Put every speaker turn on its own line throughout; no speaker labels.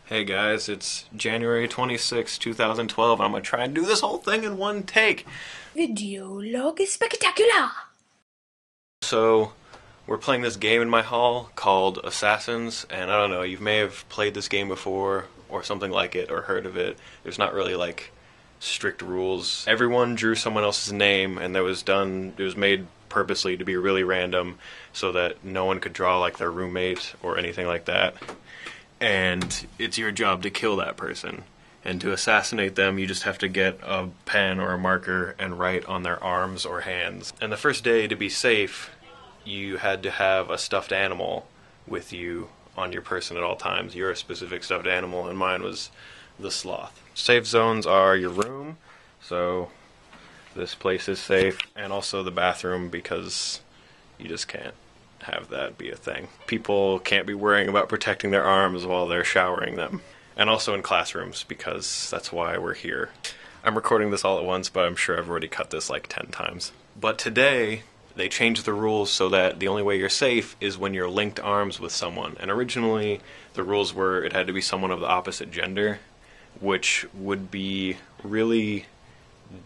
Hey guys, it's January 26, 2012. I'm gonna try and do this whole thing in one take.
Videolog spectacular!
So, we're playing this game in my hall called Assassins, and I don't know, you may have played this game before or something like it or heard of it. There's not really like strict rules. Everyone drew someone else's name and it was made purposely to be really random so that no one could draw like their roommate or anything like that. And it's your job to kill that person. And to assassinate them, you just have to get a pen or a marker and write on their arms or hands. And the first day, to be safe, you had to have a stuffed animal with you on your person at all times. You're a specific stuffed animal, and mine was the sloth. Safe zones are your room, so this place is safe, and also the bathroom because you just can't have that be a thing. People can't be worrying about protecting their arms while they're showering them. And also in classrooms, because that's why we're here. I'm recording this all at once, but I'm sure I've already cut this like 10 times. But today, they changed the rules so that the only way you're safe is when you're linked arms with someone. And originally, the rules were it had to be someone of the opposite gender, which would be really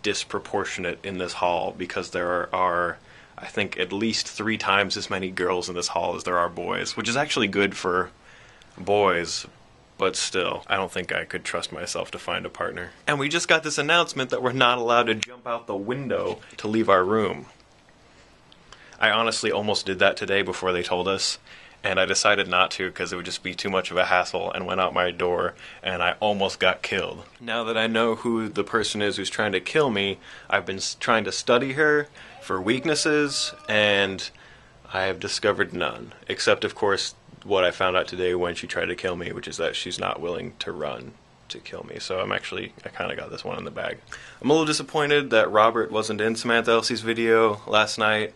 disproportionate in this hall, because there are I think at least 3 times as many girls in this hall as there are boys, which is actually good for boys, but still, I don't think I could trust myself to find a partner. And we just got this announcement that we're not allowed to jump out the window to leave our room. I honestly almost did that today before they told us, and I decided not to because it would just be too much of a hassle, and went out my door, and I almost got killed. Now that I know who the person is who's trying to kill me, I've been trying to study her for weaknesses, and I have discovered none. Except, of course, what I found out today when she tried to kill me, which is that she's not willing to run to kill me. So I kind of got this one in the bag. I'm a little disappointed that Robert wasn't in Samantha Elsie's video last night.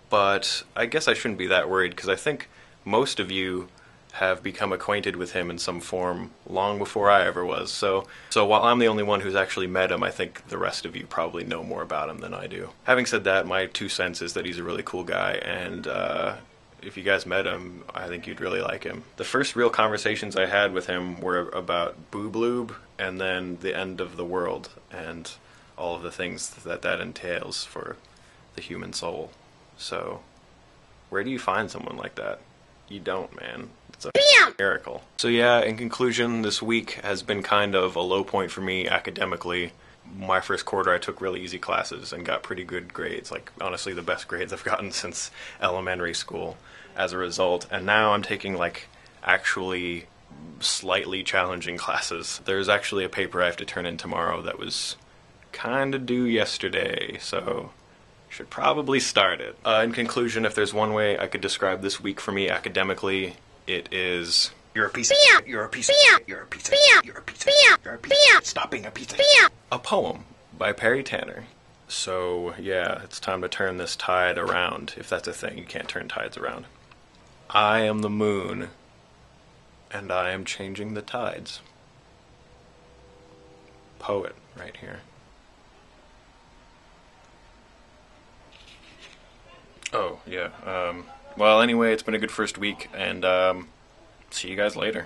But I guess I shouldn't be that worried, because I think most of you have become acquainted with him in some form long before I ever was. So while I'm the only one who's actually met him, I think the rest of you probably know more about him than I do. Having said that, my 2 cents is that he's a really cool guy, and if you guys met him, I think you'd really like him. The first real conversations I had with him were about boob lube, and then the end of the world, and all of the things that entails for the human soul. So, where do you find someone like that? You don't, man. It's a miracle. So yeah, in conclusion, this week has been kind of a low point for me academically. My first quarter I took really easy classes and got pretty good grades, like honestly the best grades I've gotten since elementary school as a result. And now I'm taking like actually slightly challenging classes. There's actually a paper I have to turn in tomorrow that was kinda due yesterday, so should probably start it. In conclusion, if there's one way I could describe this week for me academically, it is... You're a piece of shit. You're a piece of shit. You're a piece of shit. You're a piece of shit. You're a piece of shit. Stop being a piece of shit. A poem by Perry Tanner. So, yeah, it's time to turn this tide around, if that's a thing. You can't turn tides around. I am the moon, and I am changing the tides. Poet, right here. Oh, yeah. Well, anyway, it's been a good first week, and see you guys later.